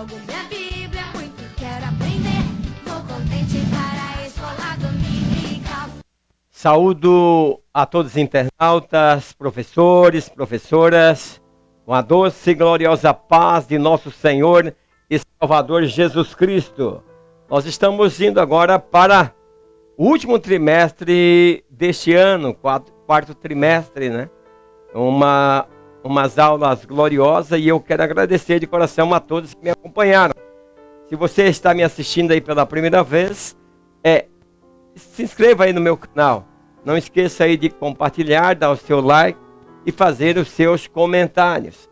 Logo minha Bíblia, muito quero aprender. Vou contente para a escola dominical. Saúdo a todos os internautas, professores, professoras, com a doce e gloriosa paz de nosso Senhor e Salvador Jesus Cristo. Nós estamos indo agora para o último trimestre deste ano, quarto trimestre, né? Umas aulas gloriosas, e eu quero agradecer de coração a todos que me acompanharam. Se você está me assistindo aí pela primeira vez, se inscreva aí no meu canal. Não esqueça aí de compartilhar, dar o seu like e fazer os seus comentários.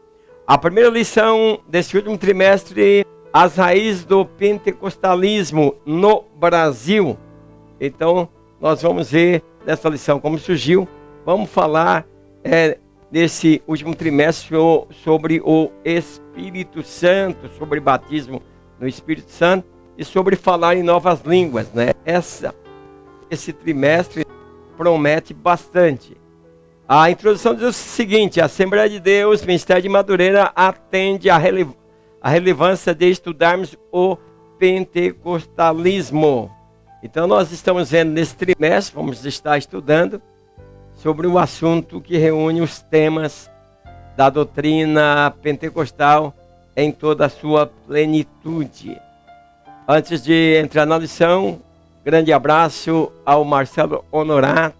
A primeira lição desse último trimestre, as raízes do pentecostalismo no Brasil. Então, nós vamos ver nessa lição como surgiu. Vamos falar nesse último trimestre sobre o Espírito Santo, sobre batismo no Espírito Santo e sobre falar em novas línguas, né? Esse trimestre promete bastante. A introdução diz o seguinte: a Assembleia de Deus, Ministério de Madureira, atende a relevância de estudarmos o pentecostalismo. Então nós estamos vendo nesse trimestre, vamos estar estudando sobre o assunto que reúne os temas da doutrina pentecostal em toda a sua plenitude. Antes de entrar na lição, grande abraço ao Marcelo Honorato.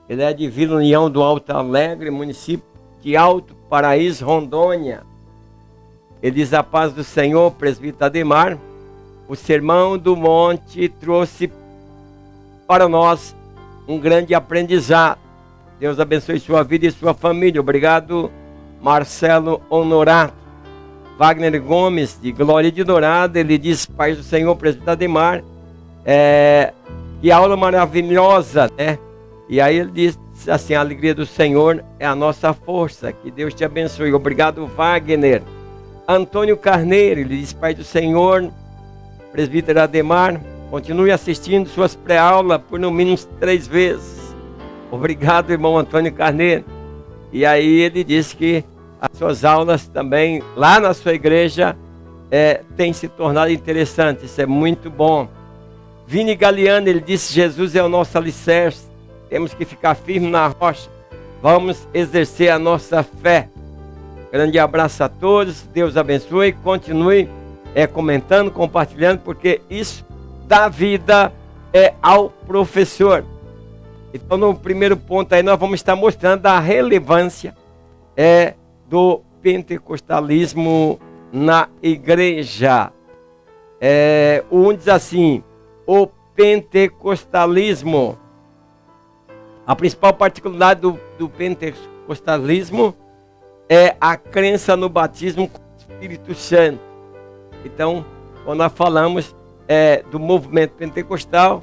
Ele é de Vila União do Alto Alegre, município de Alto Paraíso, Rondônia. Ele diz: a paz do Senhor, presbítero Ademar. O Sermão do Monte trouxe para nós um grande aprendizado. Deus abençoe sua vida e sua família. Obrigado, Marcelo Honorato. Wagner Gomes, de Glória de Dourado, ele diz: paz do Senhor, presbítero Ademar. Que aula maravilhosa, né? E aí ele diz assim: a alegria do Senhor é a nossa força. Que Deus te abençoe. Obrigado, Wagner. Antônio Carneiro, ele diz: pai do Senhor, presbítero Ademar, continue assistindo suas pré-aulas por no mínimo 3 vezes. Obrigado, irmão Antônio Carneiro. E aí ele diz que as suas aulas também lá na sua igreja têm se tornado interessantes. Isso é muito bom. Vini Galeano, ele disse: Jesus é o nosso alicerce. Temos que ficar firme na rocha. Vamos exercer a nossa fé. Grande abraço a todos. Deus abençoe. Continue comentando, compartilhando, porque isso dá vida ao professor. Então, no primeiro ponto aí, nós vamos estar mostrando a relevância do pentecostalismo na igreja. Um diz assim: o pentecostalismo. A principal particularidade do pentecostalismo é a crença no batismo com o Espírito Santo. Então, quando nós falamos do movimento pentecostal,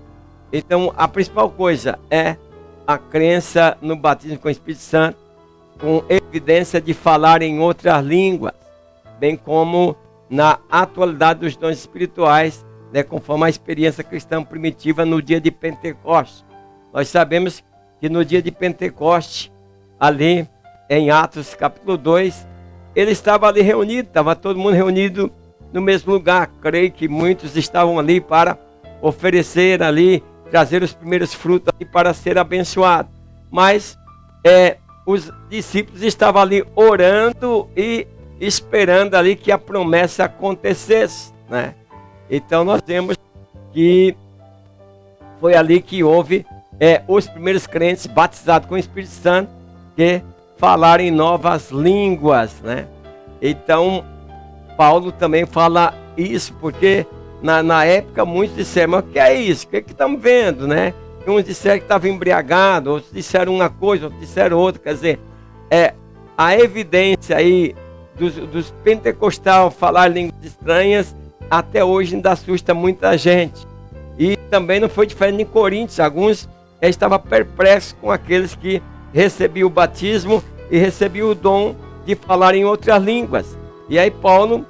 então a principal coisa é a crença no batismo com o Espírito Santo, com evidência de falar em outras línguas, bem como na atualidade dos dons espirituais, né, conforme a experiência cristã primitiva no dia de Pentecostes. Nós sabemos que no dia de Pentecostes, ali em Atos capítulo 2, ele estava ali reunido, estava todo mundo reunido no mesmo lugar. Creio que muitos estavam ali para oferecer ali, trazer os primeiros frutos ali para ser abençoado. Mas os discípulos estavam ali orando e esperando ali que a promessa acontecesse, né? Então nós vemos que foi ali que houve os primeiros crentes batizados com o Espírito Santo, que falaram em novas línguas, né? Então Paulo também fala isso, porque na época muitos disseram: mas o que é isso? O que estamos vendo, né? Uns disseram que estavam embriagados, outros disseram uma coisa, outros disseram outra. Quer dizer, a evidência aí dos pentecostais falar línguas estranhas até hoje ainda assusta muita gente. E também não foi diferente em Coríntios. Alguns estavam perplexos com aqueles que recebiam o batismo e recebiam o dom de falar em outras línguas. E aí Paulo,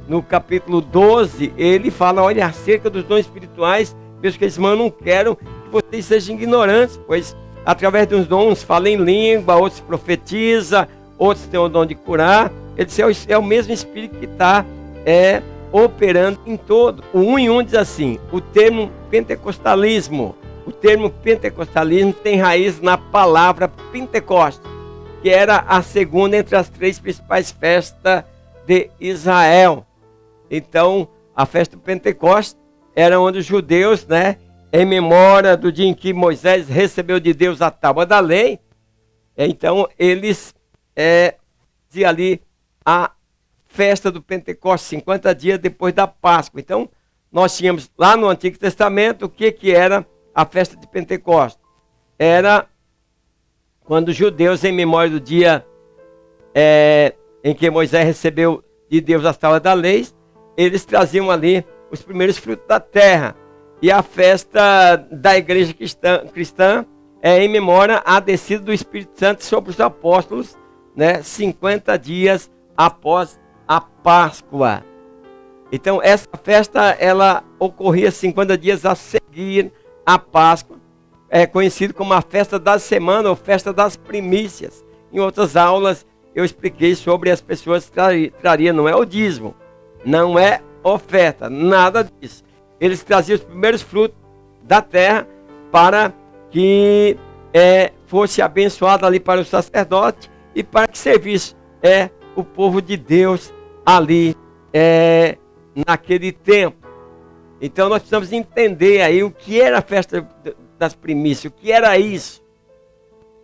no capítulo 12, ele fala: olha, acerca dos dons espirituais, meus queridos irmãos, eu não quero que vocês sejam ignorantes, pois através dos dons falam em língua, outros profetizam, outros têm o dom de curar. Ele disse: é o mesmo Espírito que está operando em todo. O 1 em 1 diz assim: o termo pentecostalismo tem raiz na palavra Pentecoste, que era a segunda entre as 3 principais festas de Israel. Então, a festa do Pentecoste era onde os judeus, em memória do dia em que Moisés recebeu de Deus a tábua da lei, então eles diziam ali a festa do Pentecoste, 50 dias depois da Páscoa. Então, nós tínhamos lá no Antigo Testamento o que era a festa de Pentecoste. Era quando os judeus, em memória do dia em que Moisés recebeu de Deus as tábuas da lei, eles traziam ali os primeiros frutos da terra. E a festa da igreja cristã é em memória à descida do Espírito Santo sobre os apóstolos, 50 dias após a Páscoa. Então essa festa ela ocorria 50 dias a seguir a Páscoa. É conhecido como a festa da semana ou festa das primícias. Em outras aulas eu expliquei sobre as pessoas trariam, não é o dízimo, não é oferta, nada disso. Eles traziam os primeiros frutos da terra para que fosse abençoado ali para o sacerdote e para que servisse o povo de Deus ali naquele tempo. Então nós precisamos entender aí o que era a festa das primícias, o que era isso.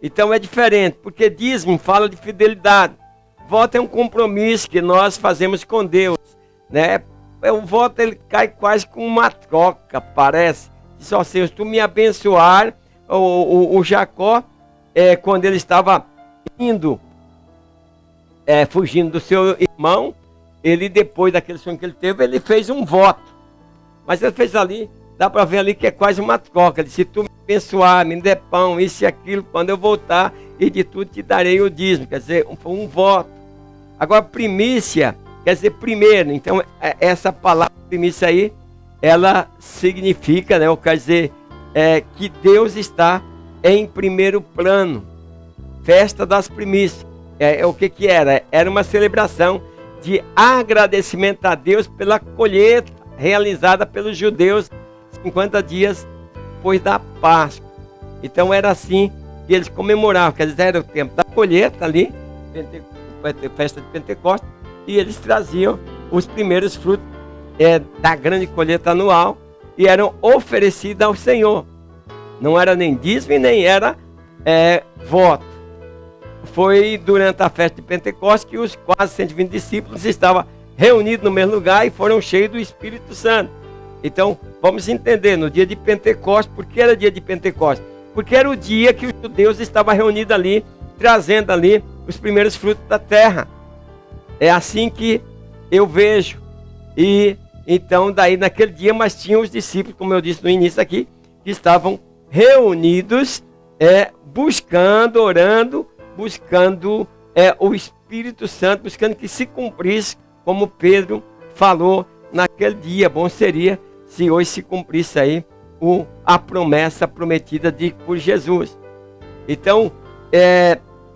Então é diferente, porque dízimo fala de fidelidade. Voto é um compromisso que nós fazemos com Deus, O voto ele cai quase com uma troca, parece. Diz assim: se tu me abençoar, o Jacó, quando ele estava indo, fugindo do seu irmão, ele depois daquele sonho que ele teve, ele fez um voto. Mas ele fez ali, dá para ver ali que é quase uma troca. Ele disse: se tu me abençoar, me der pão, isso e aquilo, quando eu voltar, e de tudo te darei o dízimo. Quer dizer, foi um voto. Agora, primícia quer dizer primeiro. Então, essa palavra primícia aí, ela significa, ou quer dizer, que Deus está em primeiro plano. Festa das primícias. O que era? Era uma celebração de agradecimento a Deus pela colheita realizada pelos judeus 50 dias depois da Páscoa. Então era assim que eles comemoravam, quer dizer, era o tempo da colheita ali, festa de Pentecostes, e eles traziam os primeiros frutos da grande colheita anual e eram oferecidos ao Senhor. Não era nem dízimo, nem era voto. Foi durante a festa de Pentecostes que os quase 120 discípulos estavam reunidos no mesmo lugar e foram cheios do Espírito Santo. Então, vamos entender, no dia de Pentecostes, por que era dia de Pentecostes? Porque era o dia que os judeus estavam reunidos ali, trazendo ali os primeiros frutos da terra. É assim que eu vejo. E então, daí naquele dia, mas tinham os discípulos, como eu disse no início aqui, que estavam reunidos, buscando, orando, buscando o Espírito Santo, buscando que se cumprisse, como Pedro falou naquele dia. Bom seria se hoje se cumprisse aí a promessa prometida por Jesus. Então,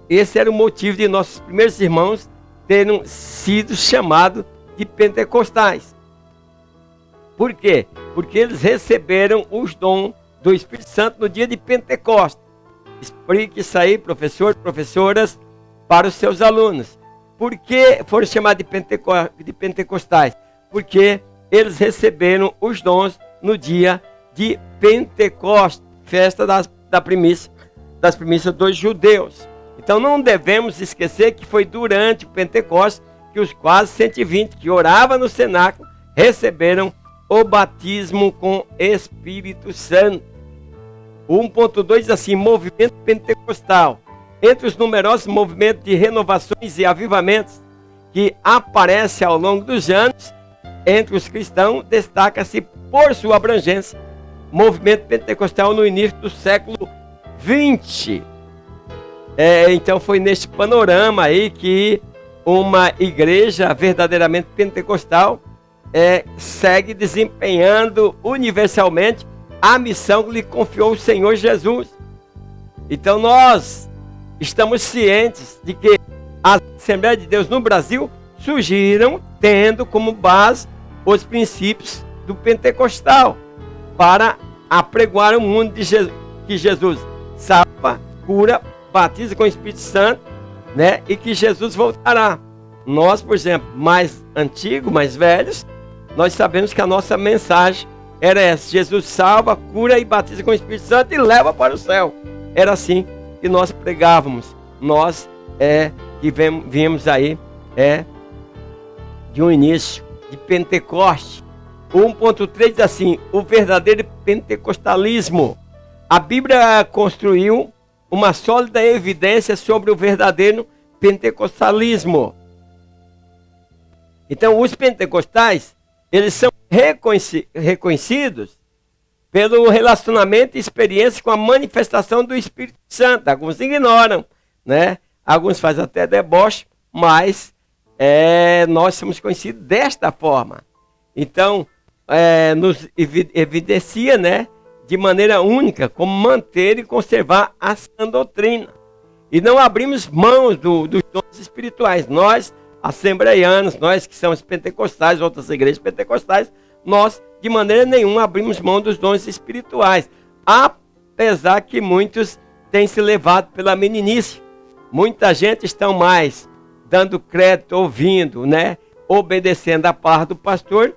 esse era o motivo de nossos primeiros irmãos terem sido chamados de pentecostais. Por quê? Porque eles receberam os dons do Espírito Santo no dia de Pentecostes. Explique isso aí, professor, professoras, para os seus alunos. Por que foram chamados de pentecostais? Porque eles receberam os dons no dia de Pentecostes, festa das primícias dos judeus. Então não devemos esquecer que foi durante o Pentecostes que os quase 120 que oravam no cenáculo receberam o batismo com Espírito Santo. 1.2 diz assim: movimento pentecostal. Entre os numerosos movimentos de renovações e avivamentos que aparecem ao longo dos anos entre os cristãos, destaca-se por sua abrangência o movimento pentecostal no início do século XX. Então foi neste panorama aí que uma igreja verdadeiramente pentecostal segue desempenhando universalmente a missão que lhe confiou o Senhor Jesus. Então nós estamos cientes de que a Assembleia de Deus no Brasil surgiram tendo como base os princípios do pentecostal para apregoar o mundo que Jesus salva, cura, batiza com o Espírito Santo, né? E que Jesus voltará. Nós, por exemplo, mais antigos, mais velhos, nós sabemos que a nossa mensagem era essa: Jesus salva, cura e batiza com o Espírito Santo e leva para o céu. Era assim que nós pregávamos. Nós que viemos aí de um início de Pentecoste. 1.3 diz assim: o verdadeiro pentecostalismo. A Bíblia construiu uma sólida evidência sobre o verdadeiro pentecostalismo. Então, os pentecostais, eles são reconhecidos pelo relacionamento e experiência com a manifestação do Espírito Santo. Alguns ignoram, né? Alguns fazem até deboche, mas nós somos conhecidos desta forma. Então, nos evidencia, né, de maneira única como manter e conservar a sã doutrina. E não abrimos mãos dos dons espirituais. Nós, assembleianos, nós que somos pentecostais, outras igrejas pentecostais, nós de maneira nenhuma abrimos mão dos dons espirituais. Apesar que muitos têm se levado pela meninice. Muita gente está mais dando crédito, ouvindo, né, obedecendo a palavra do pastor,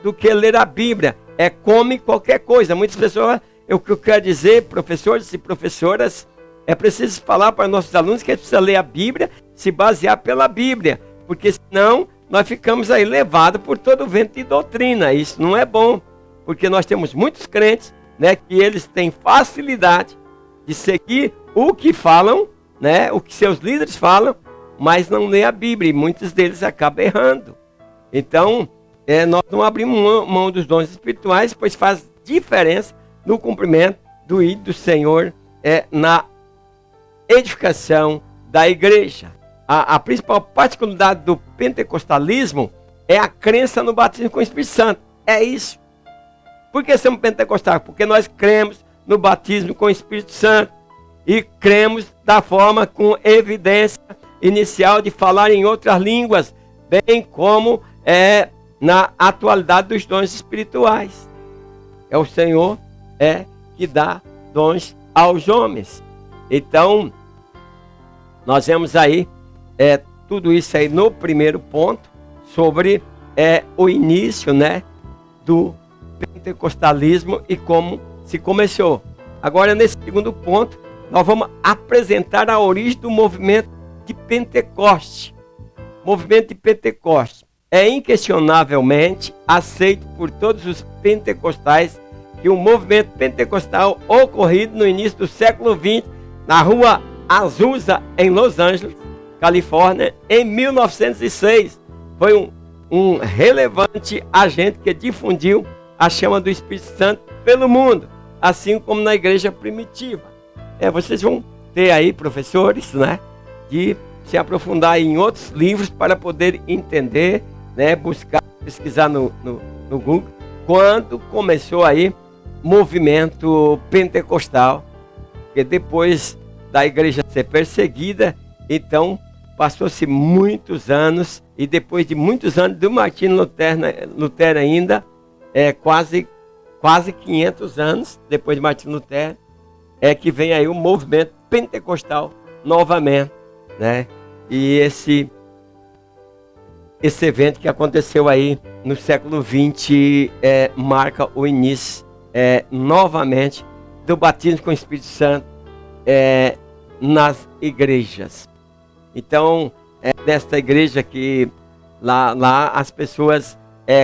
do que ler a Bíblia. Come qualquer coisa. Muitas pessoas, o que eu quero dizer, professores e professoras, é preciso falar para nossos alunos que eles precisam ler a Bíblia, se basear pela Bíblia, porque senão nós ficamos aí levados por todo o vento de doutrina. Isso não é bom, porque nós temos muitos crentes, né, que eles têm facilidade de seguir o que falam, né, o que seus líderes falam, mas não lê a Bíblia, e muitos deles acabam errando. Então, nós não abrimos mão dos dons espirituais, pois faz diferença no cumprimento do ídolo do Senhor, na edificação da igreja. A principal particularidade do pentecostalismo é a crença no batismo com o Espírito Santo. É isso. Por que somos pentecostais? Porque nós cremos no batismo com o Espírito Santo e cremos da forma com evidência inicial de falar em outras línguas, bem como na atualidade dos dons espirituais. É o Senhor que dá dons aos homens. Então, nós vemos aí tudo isso aí no primeiro ponto, sobre o início, né, do pentecostalismo e como se começou. Agora, nesse segundo ponto, nós vamos apresentar a origem do movimento de Pentecoste. Movimento de Pentecoste é inquestionavelmente aceito por todos os pentecostais que o movimento pentecostal ocorrido no início do século XX na rua Azusa, em Los Angeles, Califórnia, em 1906, foi um relevante agente que difundiu a chama do Espírito Santo pelo mundo, assim como na igreja primitiva. Vocês vão ter aí, professores, né, de se aprofundar em outros livros para poder entender, né, buscar, pesquisar no Google, quando começou aí movimento pentecostal, que depois da igreja ser perseguida, então passou-se muitos anos, e depois de muitos anos do Martinho Lutero ainda, quase 500 anos depois de Martinho Lutero, que vem aí o movimento pentecostal novamente, né? E esse evento que aconteceu aí no século XX marca o início novamente do batismo com o Espírito Santo nas igrejas. Então, nesta igreja que lá as pessoas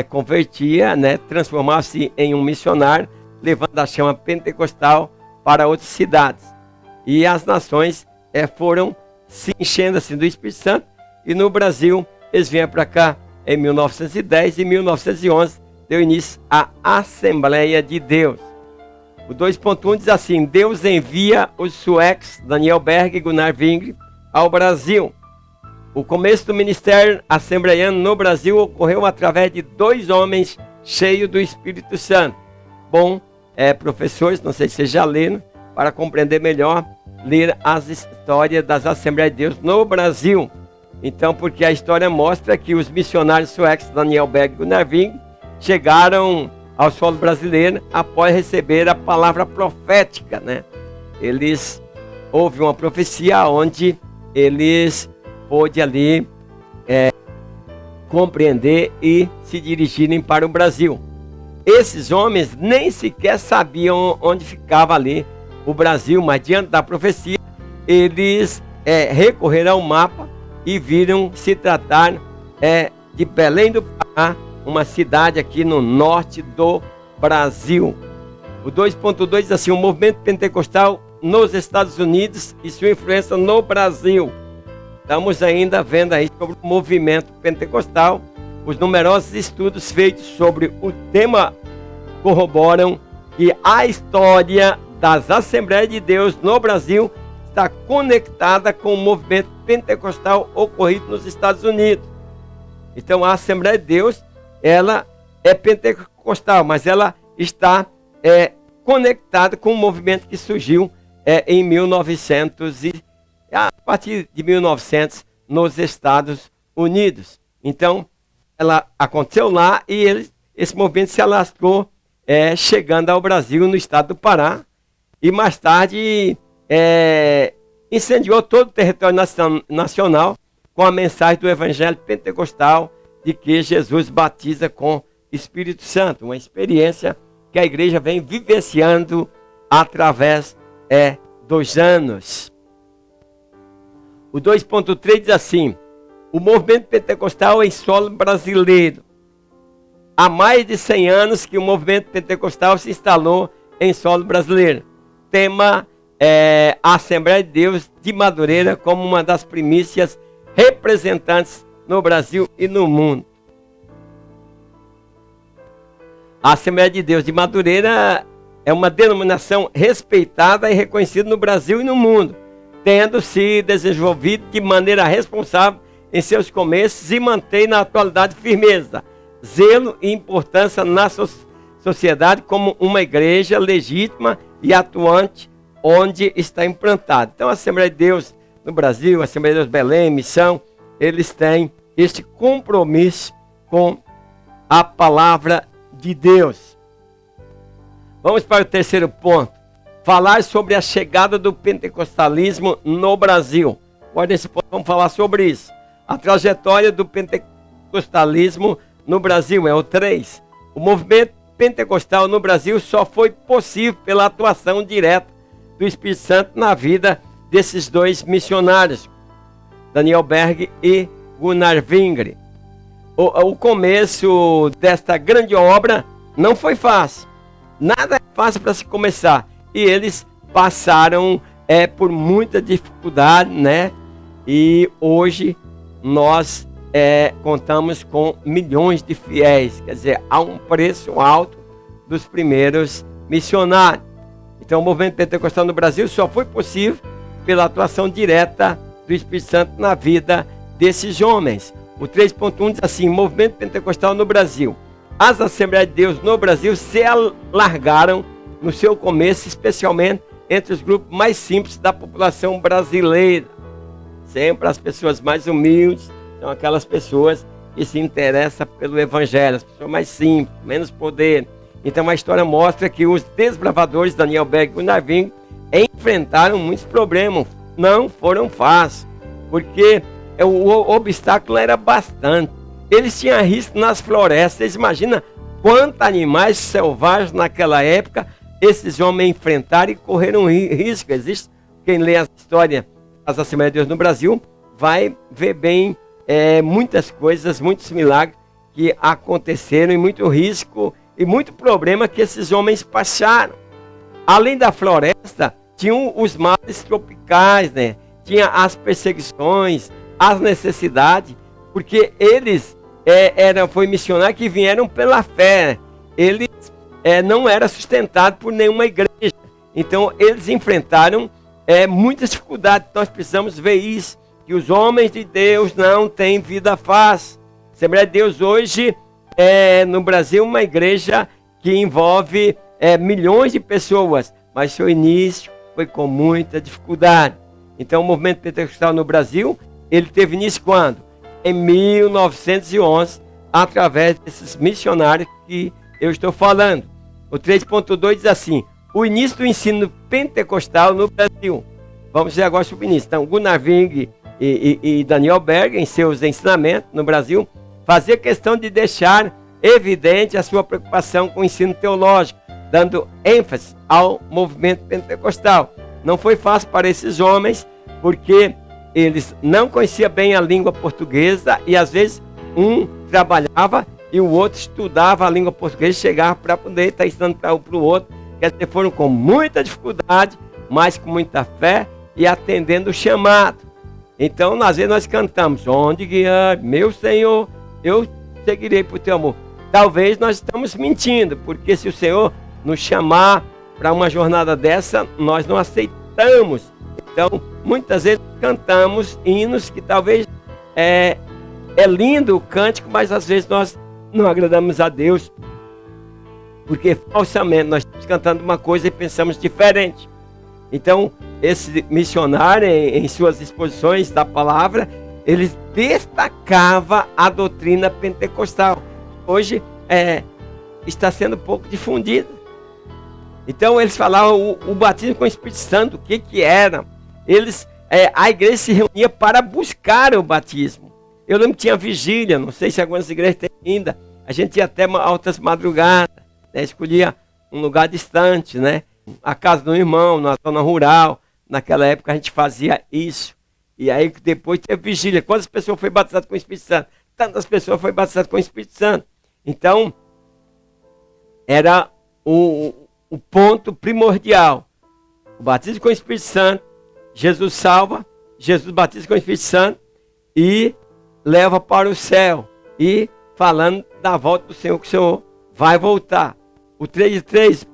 convertiam, né, transformavam-se em um missionário, levando a chama pentecostal para outras cidades. E as nações foram se enchendo assim do Espírito Santo, e no Brasil eles vieram para cá em 1910 e 1911 deu início à Assembleia de Deus. O 2.1 diz assim: Deus envia os suecos Daniel Berg e Gunnar Wingre ao Brasil. O começo do ministério assembleiano no Brasil ocorreu através de dois homens cheios do Espírito Santo. Bom, professores, não sei se vocês já leram, para compreender melhor, ler as histórias das Assembleias de Deus no Brasil. Então, porque a história mostra que os missionários suecos Daniel Berg e Gunnar Wing chegaram ao solo brasileiro após receber a palavra profética, né? Houve uma profecia onde eles pôde ali compreender e se dirigirem para o Brasil. Esses homens nem sequer sabiam onde ficava ali o Brasil, mas diante da profecia, eles recorreram ao mapa e viram se tratar de Belém do Pará, uma cidade aqui no norte do Brasil. O 2.2 diz assim: o movimento pentecostal nos Estados Unidos e sua influência no Brasil. Estamos ainda vendo aí sobre o movimento pentecostal. Os numerosos estudos feitos sobre o tema corroboram que a história das Assembleias de Deus no Brasil está conectada com o movimento pentecostal ocorrido nos Estados Unidos. Então a Assembleia de Deus, ela é pentecostal, mas ela está conectada com o movimento que surgiu em 1900 e a partir de 1900 nos Estados Unidos. Então ela aconteceu lá e esse movimento se alastrou, chegando ao Brasil, no estado do Pará, e mais tarde incendiou todo o território nacional com a mensagem do evangelho pentecostal de que Jesus batiza com Espírito Santo, uma experiência que a igreja vem vivenciando através dos anos. O 2.3 diz assim: o movimento pentecostal em solo brasileiro. Há mais de 100 anos que o movimento pentecostal se instalou em solo brasileiro. Tema a Assembleia de Deus de Madureira como uma das primícias representantes no Brasil e no mundo. A Assembleia de Deus de Madureira é uma denominação respeitada e reconhecida no Brasil e no mundo, tendo se desenvolvido de maneira responsável em seus começos e mantém na atualidade firmeza, zelo e importância na sociedade como uma igreja legítima e atuante onde está implantado. Então a Assembleia de Deus no Brasil, a Assembleia de Deus Belém, Missão, eles têm este compromisso com a palavra de Deus. Vamos para o terceiro ponto. Falar sobre a chegada do pentecostalismo no Brasil. Guarda esse ponto, vamos falar sobre isso. A trajetória do pentecostalismo no Brasil é o 3. O movimento pentecostal no Brasil só foi possível pela atuação direta do Espírito Santo na vida desses dois missionários, Daniel Berg e Gunnar Wing. O começo desta grande obra não foi fácil. Nada é fácil para se começar. E eles passaram por muita dificuldade, né? E hoje nós contamos com milhões de fiéis. Quer dizer, há um preço alto dos primeiros missionários. Então o movimento pentecostal no Brasil só foi possível pela atuação direta do Espírito Santo na vida desses homens. O 3.1 diz assim: movimento pentecostal no Brasil. As Assembleias de Deus no Brasil se alargaram no seu começo, especialmente entre os grupos mais simples da população brasileira. Sempre as pessoas mais humildes são aquelas pessoas que se interessam pelo evangelho, as pessoas mais simples, menos poder. Então a história mostra que os desbravadores Daniel Berg e Gunnar Wing enfrentaram muitos problemas. Não foram fáceis, porque o obstáculo era bastante. Eles tinham risco nas florestas. Vocês imaginam quantos animais selvagens naquela época esses homens enfrentaram e correram risco. Existe, quem lê a história das Assembleias de Deus no Brasil vai ver bem muitas coisas, muitos milagres que aconteceram e muito risco e muito problema que esses homens passaram. Além da floresta, tinham os males tropicais, né? Tinha as perseguições, as necessidades, porque eles foi missionários que vieram pela fé. Eles não eram sustentados por nenhuma igreja. Então eles enfrentaram muitas dificuldades. Nós precisamos ver isso, que os homens de Deus não têm vida fácil. A Assembleia de Deus hoje no Brasil uma igreja que envolve milhões de pessoas, mas seu início foi com muita dificuldade. Então o movimento pentecostal no Brasil, ele teve início quando? Em 1911, através desses missionários que eu estou falando. O 3.2 diz assim: o início do ensino pentecostal no Brasil. Vamos ver agora sobre o início. Então, Gunnar Wing e Daniel Berg, em seus ensinamentos no Brasil, fazia questão de deixar evidente a sua preocupação com o ensino teológico, dando ênfase ao movimento pentecostal. Não foi fácil para esses homens, porque eles não conheciam bem a língua portuguesa e às vezes um trabalhava e o outro estudava a língua portuguesa e chegava para poder estar ensinando para o outro. Quer dizer, foram com muita dificuldade, mas com muita fé e atendendo o chamado. Então, às vezes nós cantamos: onde guiar, meu Senhor, eu seguirei por teu amor. Talvez nós estamos mentindo, porque se o Senhor nos chamar para uma jornada dessa, nós não aceitamos. Então, muitas vezes cantamos hinos que talvez é lindo o cântico, mas às vezes nós não agradamos a Deus, porque falsamente nós estamos cantando uma coisa e pensamos diferente. Então, esse missionário, em suas exposições da palavra, ele destacava a doutrina pentecostal. Hoje está sendo pouco difundida. Então, eles falavam o batismo com o Espírito Santo, o que era. A igreja se reunia para buscar o batismo. Eu lembro que tinha vigília, não sei se algumas igrejas têm ainda. A gente ia até altas madrugadas, né? Escolhia um lugar distante, né? A casa do irmão, na zona rural. Naquela época a gente fazia isso. E aí depois teve vigília. Quantas pessoas foram batizadas com o Espírito Santo? Tantas pessoas foram batizadas com o Espírito Santo. Então, era o ponto primordial. O batismo com o Espírito Santo. Jesus salva, Jesus batiza com o Espírito Santo e leva para o céu. E falando da volta do Senhor, que o Senhor vai voltar. O 3.3,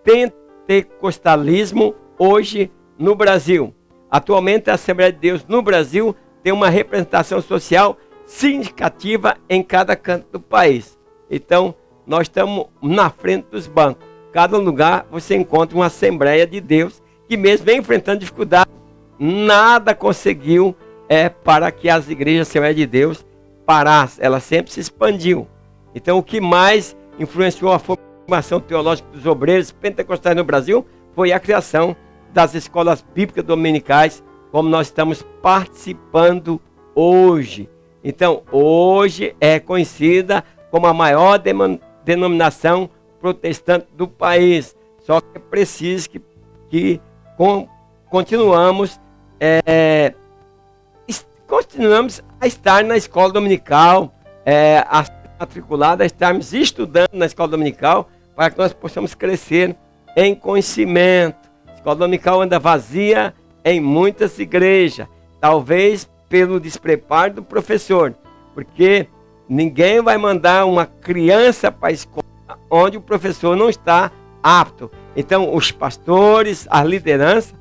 pentecostalismo hoje no Brasil. Atualmente a Assembleia de Deus no Brasil tem uma representação social significativa em cada canto do país. Então, nós estamos na frente dos bancos. Cada lugar você encontra uma Assembleia de Deus que mesmo vem enfrentando dificuldade, nada conseguiu para que as igrejas Assembleia de Deus parassem. Ela sempre se expandiu. Então, o que mais influenciou a formação teológica dos obreiros pentecostais no Brasil foi a criação das escolas bíblicas dominicais, como nós estamos participando hoje. Então, hoje é conhecida como a maior denominação protestante do país. Só que é preciso que continuamos a estar na escola dominical, a ser matriculado, a estarmos estudando na escola dominical, para que nós possamos crescer em conhecimento. A escola dominical anda vazia em muitas igrejas, talvez pelo despreparo do professor, porque ninguém vai mandar uma criança para a escola onde o professor não está apto. Então, os pastores, a liderança,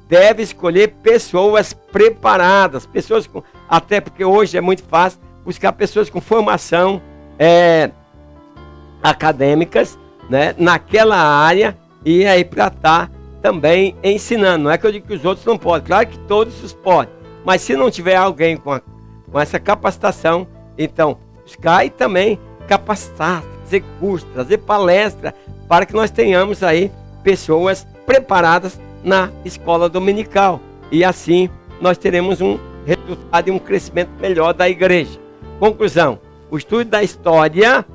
devem escolher pessoas preparadas, até porque hoje é muito fácil buscar pessoas com formação acadêmicas, né, naquela área, e aí para estar também ensinando. Não é que eu digo que os outros não podem, claro que todos os podem, mas se não tiver alguém com essa capacitação, então buscar e também capacitar, fazer curso, fazer palestra, para que nós tenhamos aí pessoas preparadas na escola dominical. E assim nós teremos um resultado e um crescimento melhor da igreja. Conclusão: o estudo da história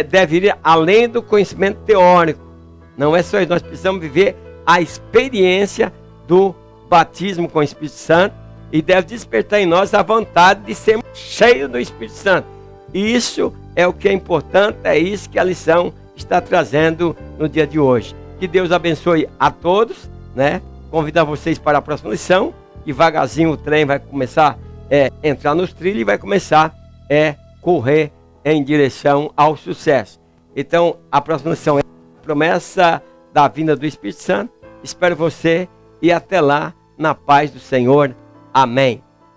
deve ir além do conhecimento teórico. Não é só isso, nós precisamos viver a experiência do batismo com o Espírito Santo e deve despertar em nós a vontade de sermos cheios do Espírito Santo. Isso é o que é importante, é isso que a lição está trazendo no dia de hoje. Que Deus abençoe a todos, né? Convidar vocês para a próxima lição. Devagarzinho o trem vai começar a entrar nos trilhos e vai começar a correr em direção ao sucesso. Então, a próxima lição é a promessa da vinda do Espírito Santo. Espero você e até lá, na paz do Senhor. Amém.